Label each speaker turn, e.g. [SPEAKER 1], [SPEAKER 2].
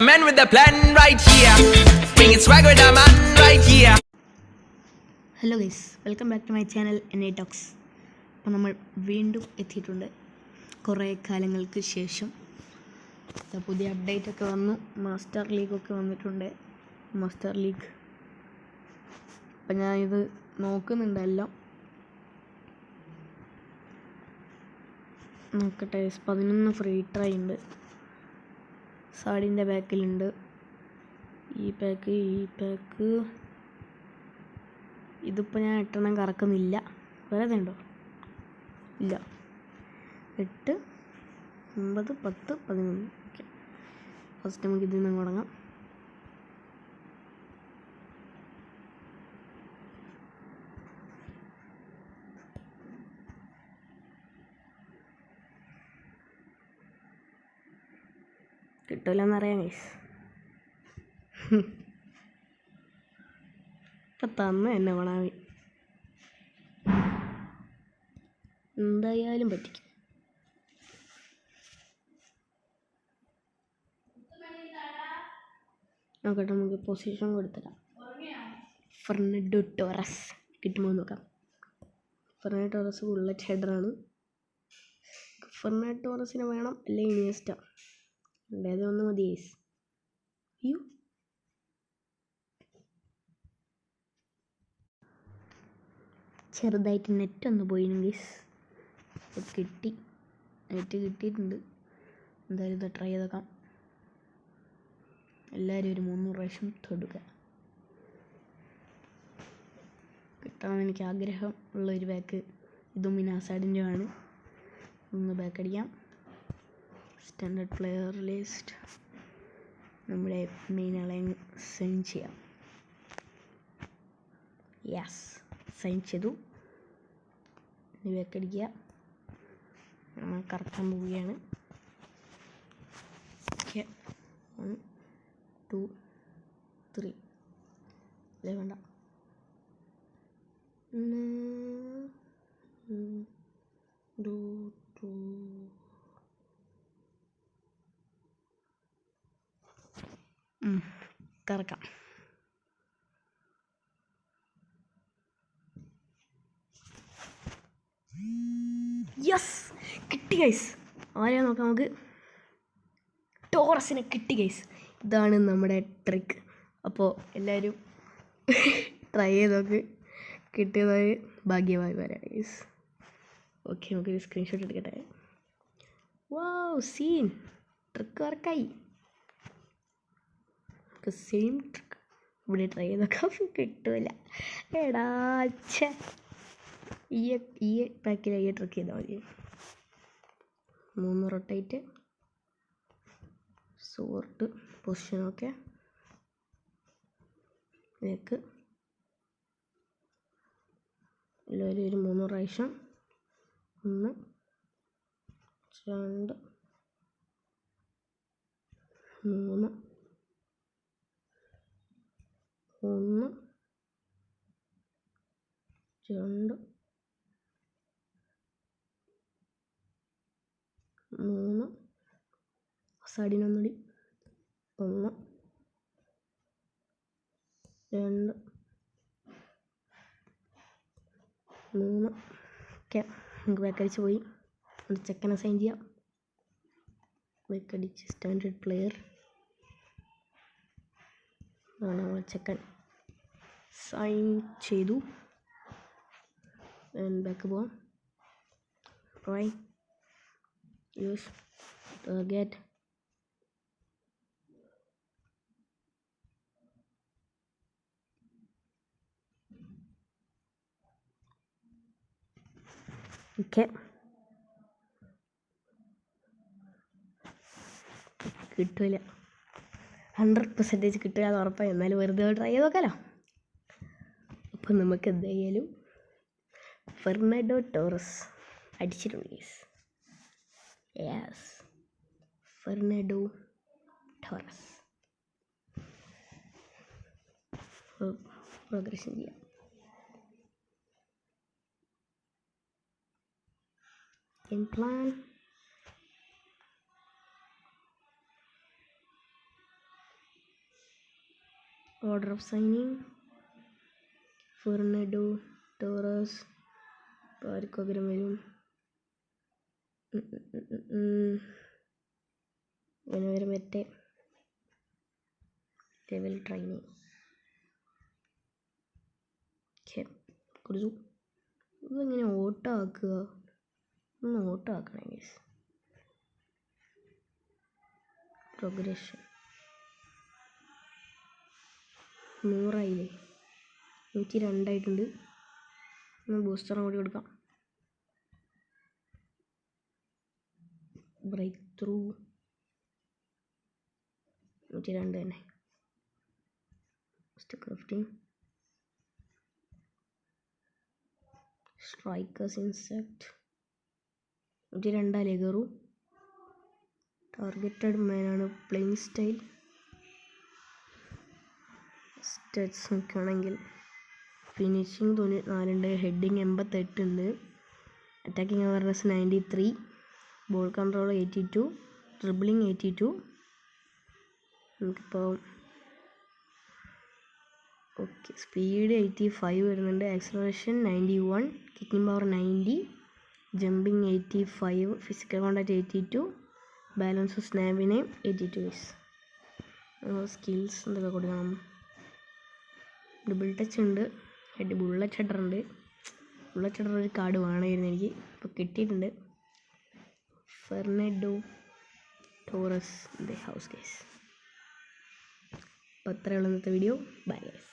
[SPEAKER 1] Man with the plan right here. Bring it swag with a man right here.
[SPEAKER 2] Hello guys, welcome back to my channel NA talks. അപ്പോൾ നമ്മൾ വീണ്ടും എത്തിയിട്ടുണ്ട് കുറേ കാലങ്ങൾക്ക് ശേഷം. പുതിയ അപ്ഡേറ്റ് ഒക്കെ വന്നു, മാസ്റ്റർ ലീഗൊക്കെ വന്നിട്ടുണ്ട്. മാസ്റ്റർ ലീഗ് അപ്പം ഞാനിത് നോക്കുന്നുണ്ട് എല്ലാം. നോക്കട്ടെ. 11 ഫ്രീ ട്രൈ ഉണ്ട്. സാഡിൻ്റെ പാക്കിലുണ്ട്. ഈ പാക്ക് ഇതിപ്പോൾ ഞാൻ 8 കറക്കുന്നില്ല. വേറെ ഉണ്ടോ? ഇല്ല. 8, 9, 10, 11. ഓക്കെ, ഫസ്റ്റ് നമുക്ക് ഇതിൽ നിന്ന് തുടങ്ങാം. കിട്ടില്ലെന്നറിയാം ഗൈസ്. ഇപ്പം തന്നു എന്നെ വേണാവി എന്തായാലും പറ്റിക്കും. നോക്കട്ടെ, നമുക്ക് പൊസിഷൻ കൊടുത്തിടാം. ഫെർണാണ്ടോ ടോറസ് കിട്ടുമോ നോക്കാം. ഫെർണാണ്ടോ ടോറസ് ബുള്ളറ്റ് ഹെഡറാണ്. ഫെർണാണ്ടോ ടോറസിനെ വേണം, അല്ലേ ഇനിയസ്റ്റ. രണ്ടേത് ഒന്ന് മതി ഗൈസ്. അയ്യോ, ചെറുതായിട്ട് നെറ്റ് ഒന്ന് പോയിന് ഗൈസ്. അപ്പോൾ നെറ്റ് കിട്ടിയിട്ടുണ്ട്. എന്തായാലും ഇത് ട്രൈ ചെയ്തേക്കാം. എല്ലാവരും ഒരു 300 പ്രാവശ്യം തൊടുക. കിട്ടണമെന്ന് എനിക്ക് ആഗ്രഹം ഉള്ളൊരു ബാക്ക് ഇതും മിനാസാഡിൻ്റെ ആണ്. ഒന്ന് ബാക്ക് അടിക്കാം. സ്റ്റാൻഡേർഡ് പ്ലെയർ ലിസ്റ്റ് നമ്മുടെ മെയിൻ ആളെ സൈൻ ചെയ്യാം. യെസ്, സൈൻ ചെയ്തു. ഇനി ബാക്ക് അടിക്കുക. നമ്മൾ കറക്കാൻ പോവുകയാണ്. ഓക്കെ, 1, 2, 3 അല്ലേ വേണ്ട. 1, 2, കറക്കാം. യെസ്, കിട്ടി ഗൈസ്. ആരെയാ നോക്കാം നമുക്ക്. ടോറസിനെ കിട്ടി ഗൈസ്. ഇതാണ് നമ്മുടെ ട്രിക്ക്. അപ്പോൾ എല്ലാവരും ട്രൈ ചെയ്ത് നോക്ക്. കിട്ടിയതായി ഭാഗ്യമായി വരാം ഗൈസ്. ഓക്കെ, നമുക്കൊരു സ്ക്രീൻഷോട്ട് എടുക്കട്ടെ. വാവ്, സീൻ ട്രിക്ക് വർക്കായി. സെയിം ട്രിക്ക് ഇവിടെ ട്രൈ ചെയ്തൊക്കെ കിട്ടില്ല. എടാ ഛേ, ഈ പാക്കിൽ ഈ ട്രിക്ക് ചെയ്താൽ മതി. 3 റൊട്ടേറ്റ്, സോർട്ട് പൊസിഷനൊക്കെ ഇതിലേക്ക് എല്ലാവരും ഒരു 3 പ്രാവശ്യം. 1, 2, 3, 1, 2, 3. സൈഡിനൊന്നുകൂടി 1, 2, 3. ഓക്കെ, നമുക്ക് ബാക്കടിച്ച് പോയി. ഒരു ചെക്കനെ സൈൻ ചെയ്യാം. ബാക്കടിച്ച് സ്റ്റാൻഡേർഡ് പ്ലെയർ ആണ് നമ്മൾ ചെക്കൻ. സൈൻ ചെയ്തു. ബാക്ക് പോവാം. Try use target. ഓക്കെ, കിട്ടില്ല. 100% കിട്ടുക എന്ന് ഉറപ്പായി. എന്നാലും വെറുതെ ട്രൈ ചെയ്ത് നോക്കാമല്ലോ. അപ്പം നമുക്ക് എന്തായാലും ഫെർണാണ്ടോ ടോറസ് അടിച്ചിട്ടുണ്ട് guys. Yes, Fernando Torres progression ചെയ്യാം. Plan order of signing Fernando Torres. ആർക്കും പകരം വരും? ഇങ്ങനെ വരും വരട്ടെ. ലെവൽ ട്രെയിനിങ് കൊടുത്തു. ഇതെങ്ങനെ ഓട്ടോ ആക്കുക? ഒന്ന് ഓട്ടോ ആക്കണം ഗൈസ്. പ്രോഗ്രഷൻ 100 102 ആയിട്ടുണ്ട്. ഒന്ന് ബൂസ്റ്ററും കൂടി കൊടുക്കാം. ബ്രേക്ക് ത്രൂ 102 തന്നെ. ക്രാഫ്റ്റിംഗ് സ്ട്രൈക്കേഴ്സ് ഇൻസെക്ട് 102 കയറൂ. ടാർഗറ്റഡ് മാനാണ്. പ്ലെയിങ് സ്റ്റൈൽ സ്റ്ററ്റ്സ് നോക്കുകയാണെങ്കിൽ ഫിനിഷിങ് 94 ഉണ്ട്. ഹെഡിങ് 88 ഉണ്ട്. Attacking awareness 93. Ball control 82. Dribbling 82. നമുക്കിപ്പോൾ ഓക്കെ സ്പീഡ് 85 വരുന്നുണ്ട്. Acceleration 91. Kicking power 90. Jumping 85. Physical contact 82. Balance സ്നാവിന് 82. സ്കിൽസ് എന്തൊക്കെ കൊടുക്കണം? ഡബിൾ ടച്ച് ഉണ്ട്. ബുള്ളറ്റ് ഹെഡർ ഉണ്ട്. ബുള്ളറ്റ് ഹെഡർ ഒരു കാർഡ് വേണമായിരുന്നു എനിക്ക്. ഇപ്പോൾ കിട്ടിയിട്ടുണ്ട്. ഫെർണാണ്ടോ ടോറസ് ഹൗസ് ഗൈസ്. അപ്പോൾ അത്രയുള്ള ഇന്നത്തെ വീഡിയോ. Bye guys.